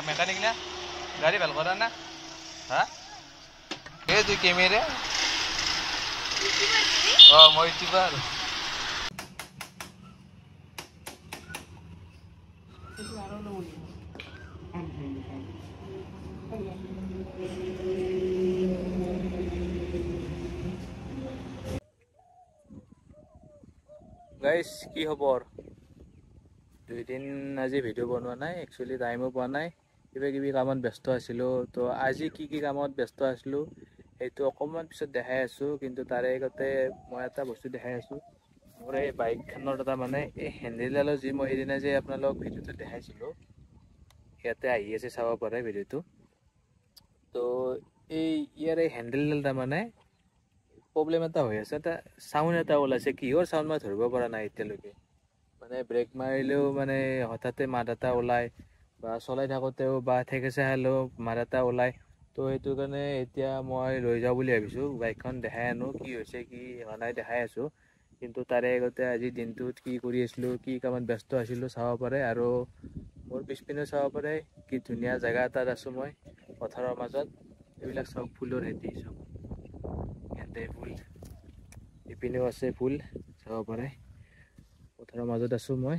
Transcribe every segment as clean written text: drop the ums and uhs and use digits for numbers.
Mechanic না গাড়ি ভাল কৰা না হ্যাঁ এই তুই ক্যামেৰা মই ইউটিউবাৰ গাইস কি খবৰ 2 দিন আজি ভিডিও বনোৱা নাই একচুয়ালি টাইমো পোৱা নাই কিবা কিবি কামত ব্যস্ত আছিলো তো আজি কি কামত ব্যস্ত আছিলো এইটো অকমান পিছত দেখাই আছো কিন্তু তাৰে আগতে মই এটা বস্তু দেখাই আছো মোৰ এই বাইকখনৰ এটা মানে এই হেন্ডেলডালৰ যি মই এদিনা যে আপোনালোকক ভিডিওটো দেখাইছিলো ইয়াতে আহি আছে চাব পাৰে ভিডিওটো তো এই ইয়াৰ এই হেন্ডেলডাল তাৰ মানে প্ৰব্লেম এটা হৈ আছে এটা সাউন্ড এটা ওলাইছে কিহৰ সাউন্ড মই ধৰিব পৰা নাই এতিয়ালৈকে মানে ব্ৰেক মাৰিলেও মানে হঠাতে মাত এটা ওলায় বা চলাই থাকোঁতেও বা ঠেকেচা খালেও মাত এটা ওলায় তো সেইটো কাৰণে এতিয়া মই লৈ যাওঁ বুলি ভাবিছোঁ বাইকখন দেখাই আনো কি হৈছে কি হোৱা নাই দেখাই আছোঁ কিন্তু তাৰে আগতে আজি দিনটোত কি কৰি আছিলোঁ কি কামত ব্যস্ত আছিলোঁ চাব পাৰে আৰু মোৰ পিছপিনে চাব পাৰে কি ধুনীয়া জেগা এটাত আছোঁ মই পথাৰৰ মাজত এইবিলাক চব ফুলৰ খেতি চব ইয়াতে ফুল ইপিনেও আছে ফুল চাব পাৰে পথাৰৰ মাজত আছোঁ মই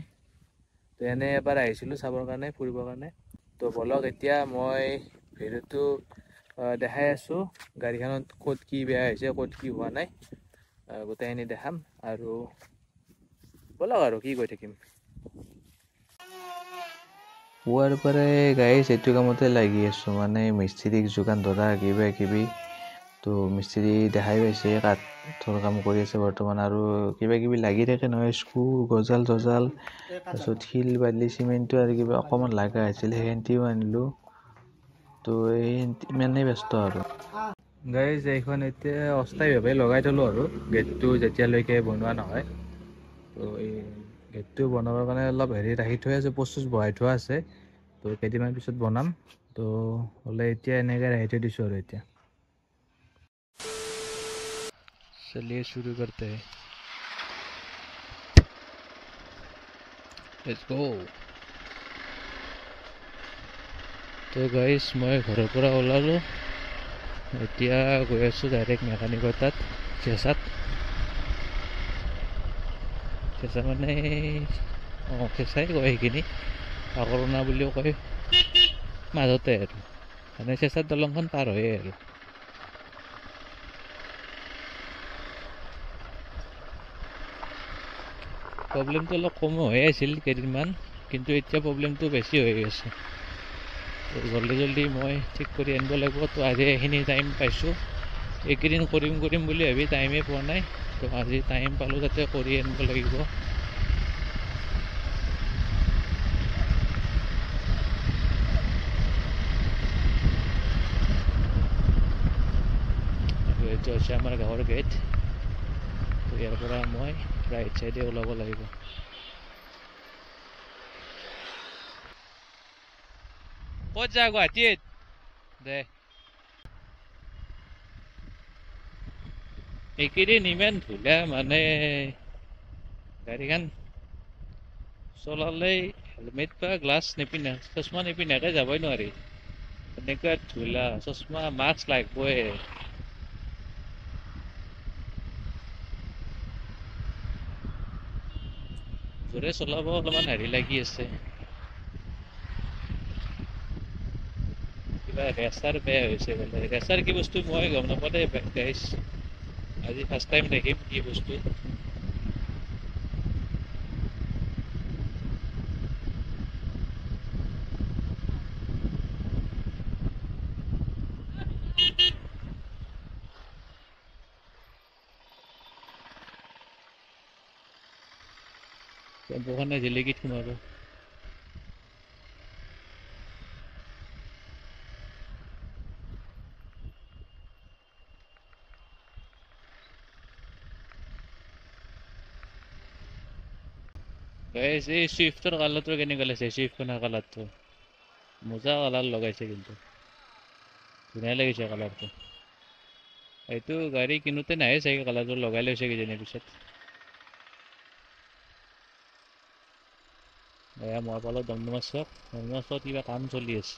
তো এনে এবাৰ আহিছিলোঁ চাবৰ কাৰণে ফুৰিবৰ কাৰণে তো বলক এতিয়া মই ভিডিঅ'টো দেখাই আছোঁ গাড়ীখনত ক'ত কি বেয়া হৈছে ক'ত কি হোৱা নাই গোটেইখিনি দেখাম আৰু বলক আৰু কি কৈ থাকিম পুৱাৰ পৰাই গাইছ এইটো কামতে লাগি আছোঁ মানে মিস্ত্ৰীক যোগান ধৰা কিবা কিবি তো মিস্ত্ৰী দেখাই পাইছে কাঠৰ কাম কৰি আছে বৰ্তমান আৰু কিবা কিবি লাগি থাকে নহয় স্ক্ৰু গজাল তাৰপিছত শিল বালি চিমেণ্টটো আৰু কিবা অকণমান লগা হৈছিল সেইখিনিও আনিলোঁ তো এই ইমানেই ব্যস্ত আৰু গাইজ এইখন এতিয়া অস্থায়ীভাৱে লগাই থলোঁ আৰু গেটটো যেতিয়ালৈকে বনোৱা নহয় তো এই গেটটো বনাবৰ কাৰণে অলপ হেৰি ৰাখি থৈ আছে পষ্ট বহাই থোৱা আছে তো কেইদিনমান পিছত বনাম তো হ'লে এতিয়া এনেকৈ ৰাখি থৈ দিছোঁ আৰু এতিয়া चलिए शुरू करते हैं लेट्स गो तो गाइस मैं घৰৰ পৰা ওলালোঁ এতিয়া গৈ আছোঁ ডাইৰেক্ট মেকানিকৰ তাত চেঁচাত চেঁচা মানে চেঁচাই কয় সেইখিনি পাকৰণা বুলিও কয় মাজতে আৰু মানে চেঁচাত দলংখন পাৰ হয়ে আৰু প্ৰব্লেমটো অলপ কম হৈ আছিল কেইদিনমান কিন্তু এতিয়া প্ৰব্লেমটো বেছি হৈ গৈছে জল্দি মই ঠিক কৰি আনিব লাগিব তো আজি এইখিনি টাইম পাইছোঁ এইকেইদিন কৰিম বুলি ভাবি টাইমেই পোৱা নাই তো আজি টাইম পালোঁ যাতে কৰি আনিব লাগিব এইটো হৈছে আমাৰ গাঁৱৰ গেট তো ইয়াৰ পৰা মই ৰাইট চাইডে ওলাব লাগিব ক'ত যা গুৱাহাটীত দে এইকেইদিন ইমান ধুলা মানে গাড়ীখন চলালেই হেলমেট বা গ্লাছ নিপিন্ধা চশমা নিপিন্ধাকৈ যাবই নোৱাৰি এনেকুৱা ধুলা চশমা মাস্ক লাগবই জোৰে চলাব অলপমান হেৰি লাগি আছে কিবা ৰেচাৰ বেয়া হৈছে বোলে ৰেচাৰ কি বস্তু মই গম নাপাওঁ দেই গাইছ আজি ফাৰ্ষ্ট টাইম দেখিম কি বস্তু টেম্পুখনে জিলিকিত সোমাব গাইছ এই চুইফ্টৰ কালাৰটো কেনেকুৱা লাগিছে চুইফ্টখনৰ কালাৰটো মজা কালাৰ লগাইছে কিন্তু ধুনীয়া লাগিছে কালাৰটো এইটো গাড়ী কিনোতে নাহে চাগে কালাৰটো লগাই লৈছে কিজানি পিছত এয়া মই পালোঁ দমদমা চক। দমদমা চকত কিবা কাম চলি আছে।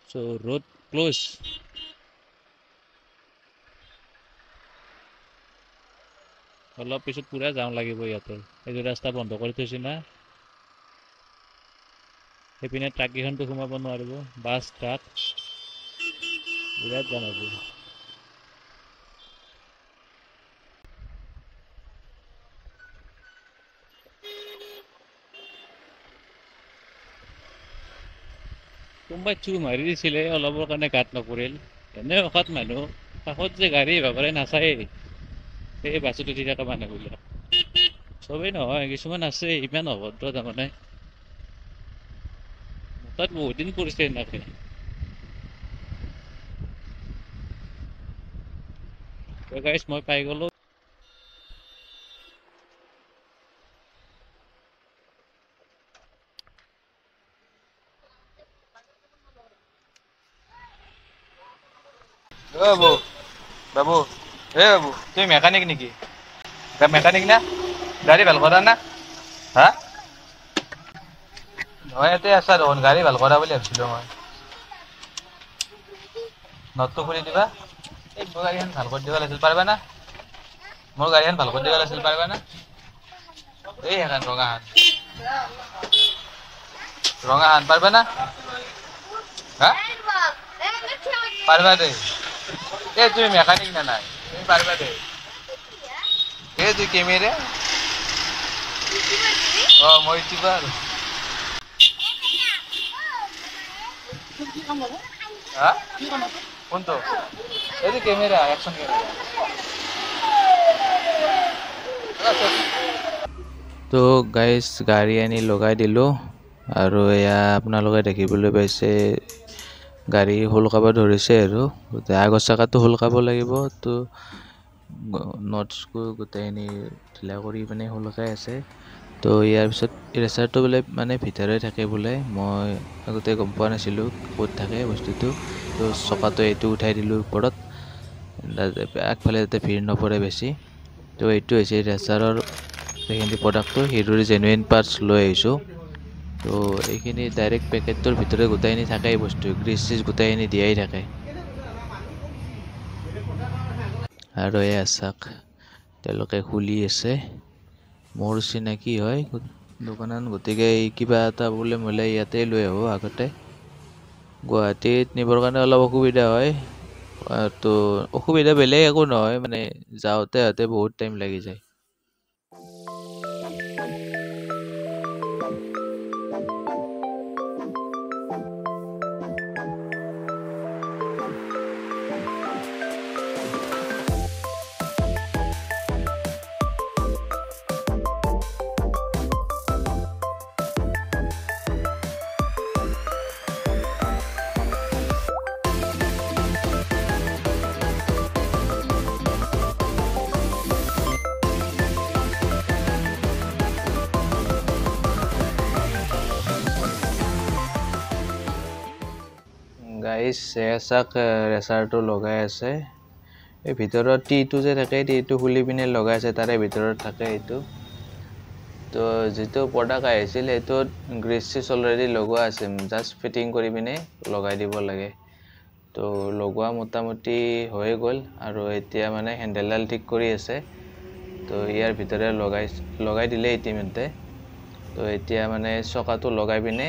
চ' ৰোড ক্ল'জ। অলপ পিছত পুৰা জাম লাগিব ইয়াতে। এইটো ৰাস্তা বন্ধ কৰি থৈছে না। সেইপিনে ট্ৰাককেইখনটো সোমাব নোৱাৰিব। বাছ ট্ৰাক বিৰাট জাম হ'ব। কোনোবাই চুৰ মাৰি দিছিলে, অলপৰ কাৰণে গাত নপৰিল। এনে অকাত মানুহ কাষত যে গাড়ী ভাগৰে নাচায়েই। সেই বাছত উঠি থকা মানুহবিলাক চবেই নহয়, কিছুমান আছে ইমান অভদ্ৰ তাৰমানে। তাত বহুত দিন পৰিছে এনেকে। গাইছ মই পাই গ'লো। বাবু বাবু বাবু তুমি মেকানিক নেকি? মেকানিক না? গাড়ী ভাল কৰা না? হা নহয়, ইয়াতে আছা দেখোন। গাড়ী ভাল কৰা বুলি ভাবিছিলোঁ মই। নটটো খুলি দিবা। এই মোৰ গাড়ীখন ভাল কৰি দিব লাগিছিল, পাৰিবা না? মোৰ গাড়ীখন ভাল কৰি দিব লাগিছিল, পাৰিবা না? এই এখন ৰঙাখন পাৰিবা না? হা পাৰিবা দেই। এই তুমি মেকানিক না নাই? তুমি পাৰিবা দেই। এই তুই কেমেৰা মই উঠিবা আৰু হা কোনটো? এইটো কেমেৰা, একশন কেমেৰা। তো গাইজ গাড়ী আনি লগাই দিলোঁ আৰু এয়া আপোনালোকে দেখিবলৈ পাইছে গাড়ী শুলকাব ধৰিছে আৰু আগৰ চকাটো শুলকাব লাগিব। তো নটছবোৰ গোটেইখিনি ঢিলা কৰি পিনে শুলকাই আছে। তো ইয়াৰ পিছত ৰেচাৰটো বোলে মানে ভিতৰে থাকে বোলে। মই আগতে গম পোৱা নাছিলোঁ ক'ত থাকে বস্তুটো। তো চকাটো এইটো উঠাই দিলোঁ ওপৰত, আগফালে যাতে ভিৰ নপৰে বেছি। তো এইটো হৈছে ৰেচাৰৰ এইখিনি প্ৰডাক্টটো। হিৰোৰ জেনুইন পাৰ্টছ লৈ আহিছোঁ। তো এইখিনি ডাইৰেক্ট পেকেটটোৰ ভিতৰত গোটেইখিনি থাকেই বস্তু, গ্ৰীজ চিজ গোটেইখিনি দিয়াই থাকে। আৰু এই চাক তেওঁলোকে খুলি আছে। মোৰ চিনাকি হয় দোকানত, গতিকে কিবা এটা বোলে মোলে ইয়াতে লৈ আহোঁ। আগতে গুৱাহাটীত নিবৰ কাৰণে অলপ অসুবিধা হয়। তো অসুবিধা বেলেগ একো নহয়, মানে যাওঁতে আহোঁতে বহুত টাইম লাগি যায়। গাইজ চাক ৰেচাৰটো লগাই আছে। এই ভিতৰত টিটো যে থাকে, টিটো খুলি পিনে লগাই আছে, তাৰে ভিতৰত থাকে এইটো। তো যিটো প্ৰডাক্ট আহিছিল সেইটোত গ্ৰীজ চিজ অলৰেডি লগোৱা আছে, জাষ্ট ফিটিং কৰি পিনে লগাই দিব লাগে। তো লগোৱা মোটামুটি হৈ গ'ল আৰু এতিয়া মানে হেণ্ডেলডাল ঠিক কৰি আছে। তো ইয়াৰ ভিতৰে লগাই দিলে ইতিমধ্যে। তো এতিয়া মানে চকাটো লগাই পিনে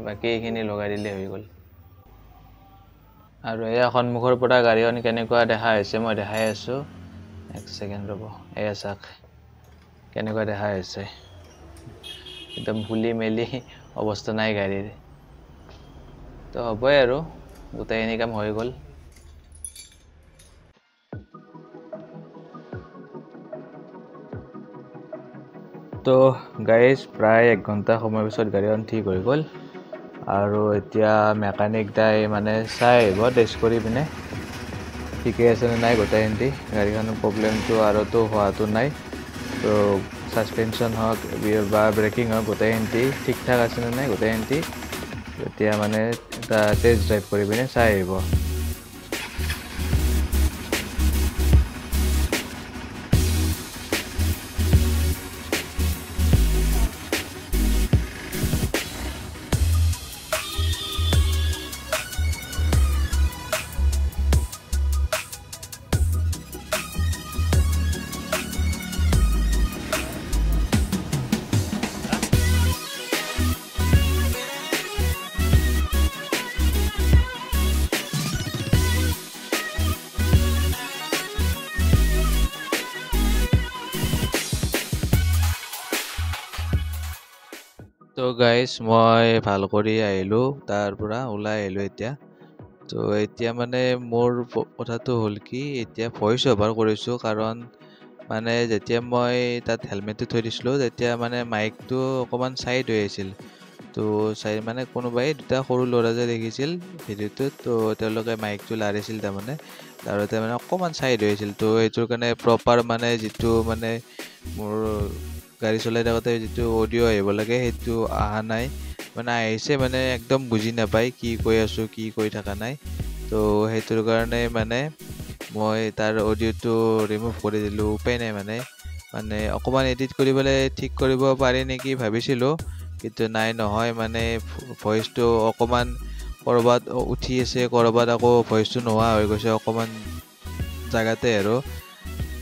বাকী এইখিনি লগাই দিলে হৈ গ'ল। আৰু এয়া সন্মুখৰ পৰা গাড়ীখন কেনেকুৱা দেখা হৈছে মই দেখাই আছোঁ। এক ছেকেণ্ড ৰ'ব। এয়া চাওক কেনেকুৱা দেখা হৈছে, একদম ফুলি মেলি অৱস্থা নাই গাড়ীৰ। তো হ'বই আৰু গোটেইখিনি কাম হৈ গ'ল। তো গাইজ প্ৰায় 1 ঘণ্টা সময়ৰ পিছত গাড়ীখন ঠিক হৈ গ'ল আৰু এতিয়া মেকানিক দাই মানে চাই আহিব টেষ্ট কৰি পিনে ঠিকে আছে নে নাই গোটেইখিনি। গাড়ীখনৰ প্ৰব্লেমটো আৰুতো হোৱাটো নাই। তো ছাছপেনশ্যন হওক বা ব্ৰেকিং হওক গোটেইখিনি ঠিক ঠাক আছে নে নাই গোটেইখিনি এতিয়া মানে এটা টেষ্ট ড্ৰাইভ কৰি পিনে চাই আহিব। গাইজ মই ভাল কৰি আহিলোঁ, তাৰ পৰা ওলাই আহিলোঁ এতিয়া। তো এতিয়া মানে মোৰ কথাটো হ'ল কি, এতিয়া ভইচ অভাৰ কৰিছোঁ, কাৰণ মানে যেতিয়া মই তাত হেলমেটটো থৈ দিছিলোঁ তেতিয়া মানে মাইকটো অকণমান ছাইড হৈ আছিল। তো মানে কোনোবাই দুটা সৰু ল'ৰা যে দেখিছিল ভিডিঅ'টোত, তো তেওঁলোকে মাইকটো লাৰিছিল, তাৰমানে লাৰোতে মানে অকণমান ছাইড হৈ আছিল। তো সেইটোৰ কাৰণে প্ৰপাৰ মানে যিটো মানে মোৰ গাড়ী চলাই থাকোঁতে যিটো অডিঅ' আহিব লাগে সেইটো অহা নাই, মানে আহিছে মানে একদম বুজি নাপায় কি কৈ আছোঁ, কি কৈ থকা নাই। তো সেইটোৰ কাৰণে মানে মই তাৰ অডিঅ'টো ৰিমুভ কৰি দিলোঁ, উপায় নাই মানে অকণমান এডিট কৰি পেলাই ঠিক কৰিব পাৰি নেকি ভাবিছিলোঁ, কিন্তু নাই, নহয় মানে ভইচটো অকণমান ক'ৰবাত উঠি আছে, ক'ৰবাত আকৌ ভইচটো নোহোৱা হৈ গৈছে অকণমান জেগাতে আৰু।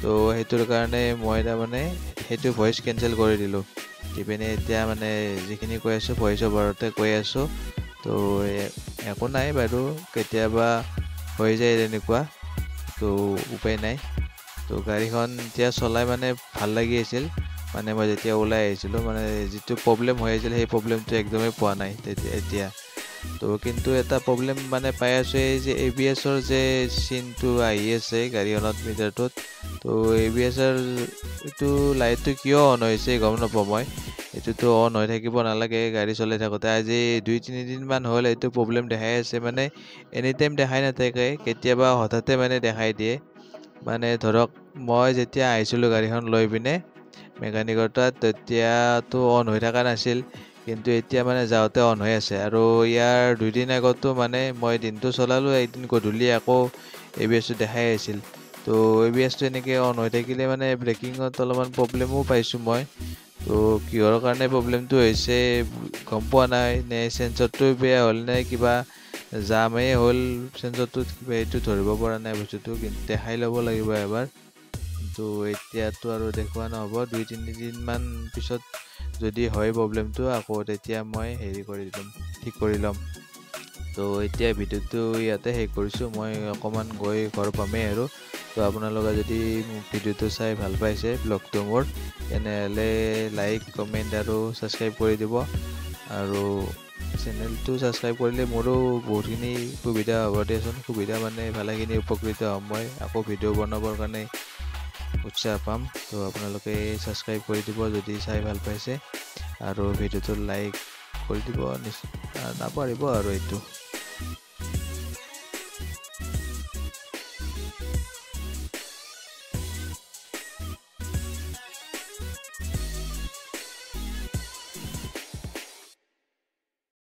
তো সেইটোৰ কাৰণে মই তাৰমানে সেইটো ভইচ কেঞ্চেল কৰি দিলোঁ দি পিনে এতিয়া মানে যিখিনি কৈ আছোঁ ভইচ অভাৰতে কৈ আছোঁ। তো একো নাই বাৰু, কেতিয়াবা হৈ যায় তেনেকুৱা, তো উপায় নাই। তো গাড়ীখন এতিয়া চলাই মানে ভাল লাগি আছিল, মানে মই যেতিয়া ওলাই আহিছিলোঁ মানে যিটো প্ৰব্লেম হৈ আছিল সেই প্ৰব্লেমটো একদমেই পোৱা নাই এতিয়া। তো কিন্তু এটা প্ৰব্লেম মানে পাই আছোঁ, এই যে ABS-ৰ যে চিনটো আহি আছে গাড়ীখনত মিটাৰটোত, তো ABS-ৰ এইটো লাইটটো কিয় অন হৈছে গম নাপাওঁ মই। এইটোতো অন হৈ থাকিব নালাগে গাড়ী চলাই থাকোঁতে। আজি 2-3 দিনমান হ'ল এইটো প্ৰব্লেম দেখাই আছে, মানে এনি টাইম দেখাই নাথাকে, কেতিয়াবা হঠাতে মানে দেখাই দিয়ে। মানে ধৰক মই যেতিয়া আহিছিলোঁ গাড়ীখন লৈ পিনে মেকানিকৰ তাত, তেতিয়াতো অন হৈ থকা নাছিল, কিন্তু এতিয়া মানে যাওঁতে অন হৈ আছে। আৰু ইয়াৰ 2 দিন আগতো মানে মই দিনটো চলালোঁ, একদিন গধূলি আকৌ ABS-টো দেখাই আছিল। তো ABS-টো এনেকৈ অন হৈ থাকিলে মানে ব্ৰেকিঙত অলপমান প্ৰব্লেমো পাইছোঁ মই। তো কিহৰ কাৰণে প্ৰব্লেমটো হৈছে গম পোৱা নাই, নে চেঞ্চৰটো বেয়া হ'ল নে কিবা জামেই হ'ল চেঞ্চৰটোত, কিবা এইটো ধৰিব পৰা নাই বস্তুটো, কিন্তু দেখাই ল'ব লাগিব এবাৰ। কিন্তু এতিয়াতো আৰু দেখুওৱা নহ'ব, 2-3 দিনমান পিছত যদি হয় প্ৰব্লেমটো আকৌ, তেতিয়া মই হেৰি কৰি দিম, ঠিক কৰি ল'ম। তো এতিয়া ভিডিঅ'টো ইয়াতে শেষ কৰিছোঁ, মই অকণমান গৈ ঘৰ পামেই আৰু। তো আপোনালোকে যদি ভিডিঅ'টো চাই ভাল পাইছে ব্লগটো মোৰ, তেনেহ'লে লাইক, কমেণ্ট আৰু ছাবস্ক্ৰাইব কৰি দিব। আৰু চেনেলটো ছাবস্ক্ৰাইব কৰিলে মোৰো বহুতখিনি সুবিধা হ'ব দিয়াচোন, সুবিধা মানে ভালেখিনি উপকৃত হ'ম মই, আকৌ ভিডিঅ' বনাবৰ কাৰণে উৎসাহ পাম। তো আপোনালোকে ছাবস্ক্ৰাইব কৰি দিব যদি চাই ভাল পাইছে, আৰু ভিডিঅ'টো লাইক কৰি দিব নাপাহৰিব আৰু এইটো।